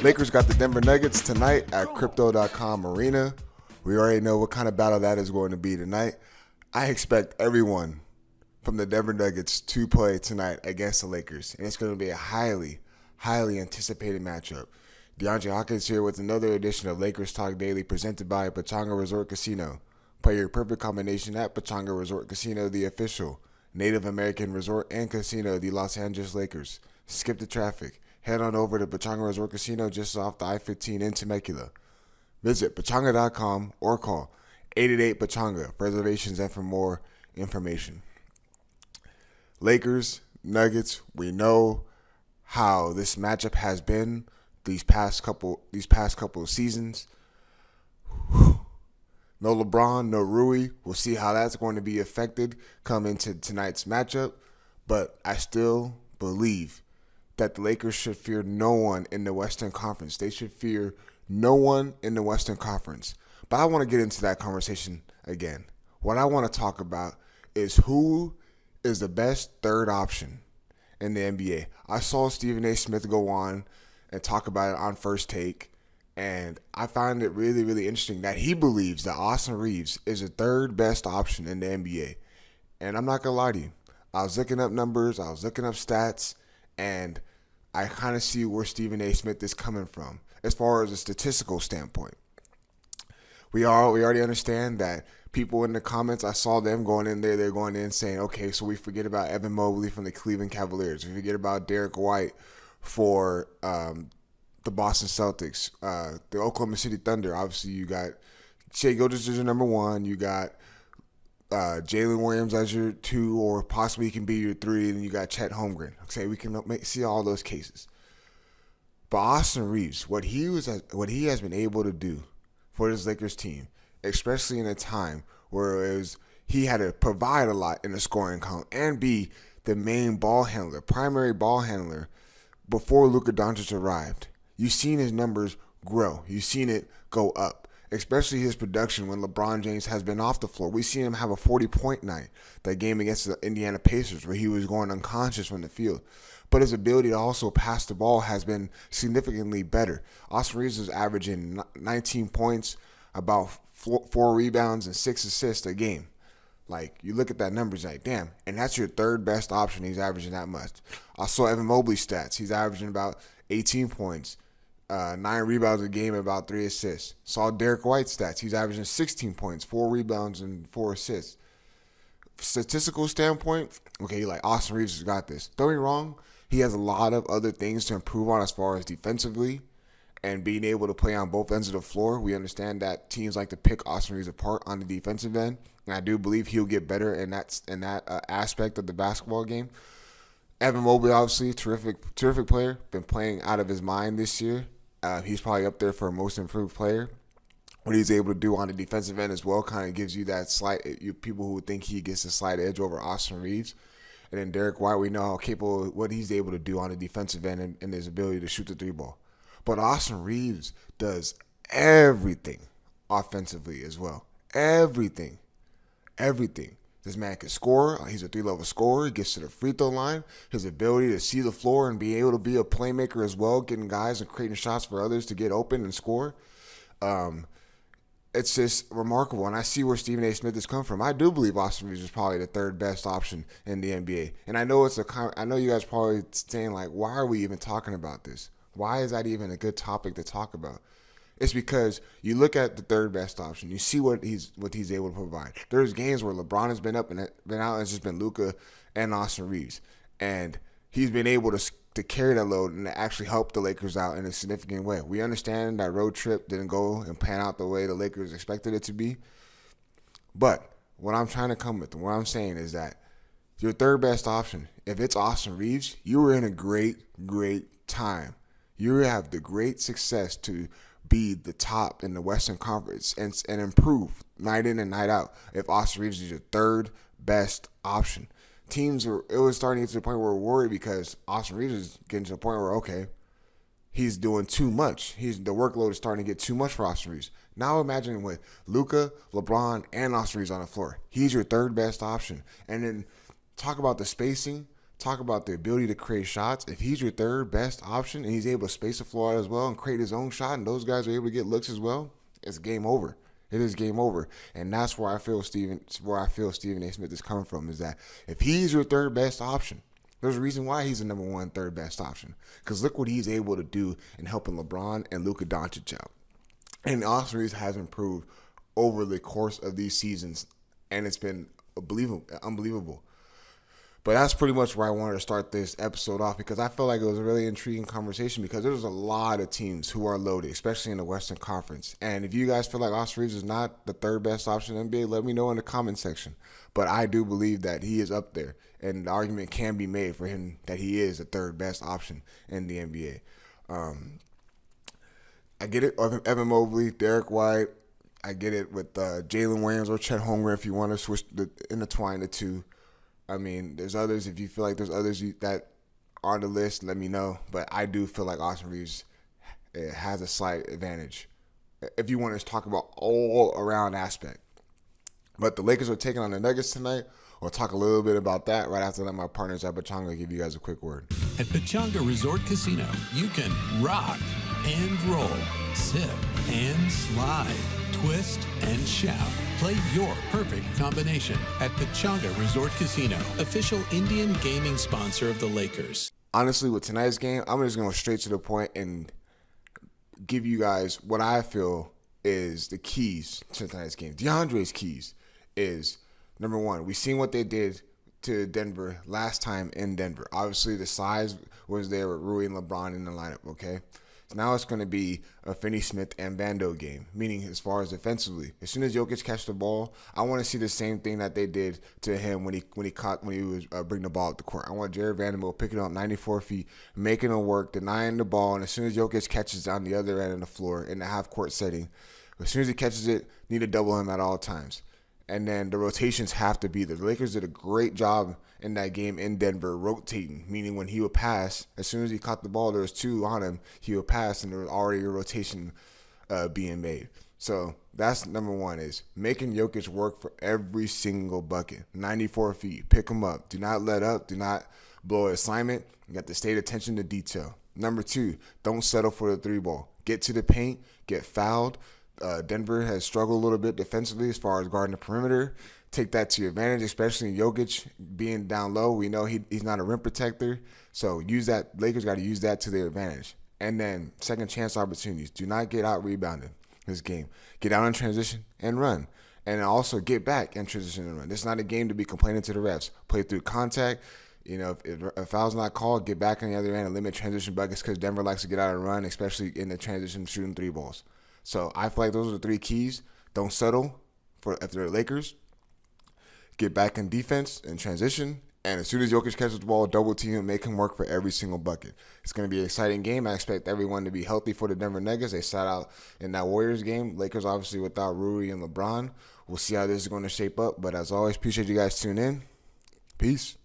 Lakers got the Denver Nuggets tonight at Crypto.com Arena. We already know what kind of battle that is going to be tonight. I expect everyone from the Denver Nuggets to play tonight against the Lakers, and it's going to be a highly anticipated matchup. Deondre Hawkins here with another edition of Lakers Talk Daily presented by Pechanga Resort Casino. Play your perfect combination at Pechanga Resort Casino, the official Native American resort and casino of the Los Angeles Lakers. Skip the traffic. Head on over to Pechanga Resort Casino just off the I-15 in Temecula. Visit Pechanga.com or call 888-PECHANGA for reservations and for more information. Lakers, Nuggets, we know how this matchup has been these past couple of seasons. No LeBron, no Rui. We'll see how that's going to be affected come into tonight's matchup. But I still believe that the Lakers should fear no one in the Western Conference. They should fear no one in the Western Conference. But I want to get into that conversation again. What I want to talk about is who is the best third option in the NBA. I saw Stephen A. Smith go on and talk about it on First Take, and I find it really interesting that he believes that Austin Reaves is the third best option in the NBA. And I'm not going to lie to you. I was looking up numbers, I was looking up stats, and I kind of see where Stephen A. Smith is coming from as far as a statistical standpoint. We already understand that people in the comments, I saw them going in there, they're going in saying, okay, so we forget about Evan Mobley from the Cleveland Cavaliers. We forget about Derrick White for the Boston Celtics. The Oklahoma City Thunder, obviously you got Shai Gilgeous as your number one. You got Jalen Williams as your 2, or possibly he can be your 3, and you got Chet Holmgren. Okay, we can see all those cases. But Austin Reaves, what he has been able to do for this Lakers team, especially in a time where he had to provide a lot in the scoring column and be the main ball handler, primary ball handler before Luka Doncic arrived. You've seen his numbers grow. You've seen it go up, especially his production when LeBron James has been off the floor. We've seen him have a 40-point night, that game against the Indiana Pacers where he was going unconscious from the field. But his ability to also pass the ball has been significantly better. Austin Reaves is averaging 19 points, about 4 rebounds, and 6 assists a game. Like, you look at that numbers like, damn, and that's your third best option. He's averaging that much. I saw Evan Mobley's stats. He's averaging about 18 points, 9 rebounds a game, and about 3 assists. Saw Derrick White's stats. He's averaging 16 points, 4 rebounds, and 4 assists. Statistical standpoint, okay, like Austin Reaves has got this. Don't get me wrong, he has a lot of other things to improve on as far as defensively and being able to play on both ends of the floor. We understand that teams like to pick Austin Reaves apart on the defensive end, and I do believe he'll get better in that aspect of the basketball game. Evan Mobley, obviously, terrific player, been playing out of his mind this year. He's probably up there for most improved player. What he's able to do on the defensive end as well kind of gives you that people who think he gets a slight edge over Austin Reaves. And then Derrick White, we know how capable, what he's able to do on the defensive end and his ability to shoot the 3-ball. But Austin Reaves does everything offensively as well. Everything. This man can score. He's a 3-level scorer. He gets to the free throw line. His ability to see the floor and be able to be a playmaker as well, getting guys and creating shots for others to get open and score. It's just remarkable, and I see where Stephen A. Smith has come from. I do believe Austin Reaves is probably the third best option in the NBA, and I know I know you guys probably saying like, why are we even talking about this? Why is that even a good topic to talk about? It's because you look at the third best option, you see what he's able to provide. There's games where LeBron has been up and been out, and it's just been Luka and Austin Reaves, and he's been able to carry that load and to actually help the Lakers out in a significant way. We understand that road trip didn't go and pan out the way the Lakers expected it to be. But what I'm trying to come with, and what I'm saying is that your third best option, if it's Austin Reaves, you were in a great time. You have the great success to be the top in the Western Conference and improve night in and night out if Austin Reaves is your third best option. It was starting to get to the point where we're worried because Austin Reaves is getting to the point where, okay, he's doing too much. The workload is starting to get too much for Austin Reaves. Now imagine with Luka, LeBron, and Austin Reaves on the floor. He's your third best option. And then talk about the spacing, talk about the ability to create shots. If he's your third best option and he's able to space the floor out as well and create his own shot, and those guys are able to get looks as well, it's game over. It is game over, and that's where I feel Stephen A. Smith is coming from. Is that if he's your third best option, there's a reason why he's the number one third best option. Because look what he's able to do in helping LeBron and Luka Doncic out. And Austin Reaves has improved over the course of these seasons, and it's been unbelievable. But that's pretty much where I wanted to start this episode off, because I feel like it was a really intriguing conversation, because there's a lot of teams who are loaded, especially in the Western Conference. And if you guys feel like Austin Reaves is not the third best option in the NBA, let me know in the comment section. But I do believe that he is up there, and the argument can be made for him that he is the third best option in the NBA. I get it, Evan Mobley, Derrick White. I get it with Jalen Williams or Chet Holmgren if you want to intertwine the two. I mean, there's others. If you feel like there's others that are on the list, let me know. But I do feel like Austin Reaves has a slight advantage if you want to talk about all around aspect. But the Lakers are taking on the Nuggets tonight. We'll talk a little bit about that right after that. My partners at Pechanga give you guys a quick word. At Pechanga Resort Casino, you can rock and roll, sip and slide, twist and shout. Play your perfect combination at Pechanga Resort Casino, official Indian gaming sponsor of the Lakers. Honestly, with tonight's game, I'm just going to go straight to the point and give you guys what I feel is the keys to tonight's game. Deondre's keys is, number one, we seen what they did to Denver last time in Denver. Obviously, the size was there with Rui and LeBron in the lineup, okay? So now it's going to be a Finney-Smith and Bando game, meaning as far as defensively. As soon as Jokic catches the ball, I want to see the same thing that they did to him when he was bringing the ball up the court. I want Jared Vanderbilt picking up 94 feet, making it work, denying the ball, and as soon as Jokic catches on the other end of the floor in the half-court setting, as soon as he catches it, need to double him at all times. And then the rotations have to be there. The Lakers did a great job in that game in Denver rotating, meaning when he would pass, as soon as he caught the ball, there was two on him, he would pass, and there was already a rotation being made. So that's number one, is making Jokic work for every single bucket. 94 feet, pick him up. Do not let up. Do not blow an assignment. You got to stay attention to detail. Number two, don't settle for the three ball. Get to the paint, get fouled. Denver has struggled a little bit defensively as far as guarding the perimeter. Take that to your advantage, especially Jokic being down low. We know he's not a rim protector, so use that. Lakers got to use that to their advantage. And then second chance opportunities. Do not get out rebounded this game. Get out in transition and run. And also get back in transition and run. This is not a game to be complaining to the refs. Play through contact. You know, if a foul's not called, get back on the other end and limit transition buckets, because Denver likes to get out and run, especially in the transition shooting three balls. So I feel like those are the three keys. Don't settle if they're the Lakers. Get back in defense and transition. And as soon as Jokic catches the ball, double team him, make him work for every single bucket. It's going to be an exciting game. I expect everyone to be healthy for the Denver Nuggets. They sat out in that Warriors game. Lakers obviously without Rui and LeBron. We'll see how this is going to shape up. But as always, appreciate you guys tuning in. Peace.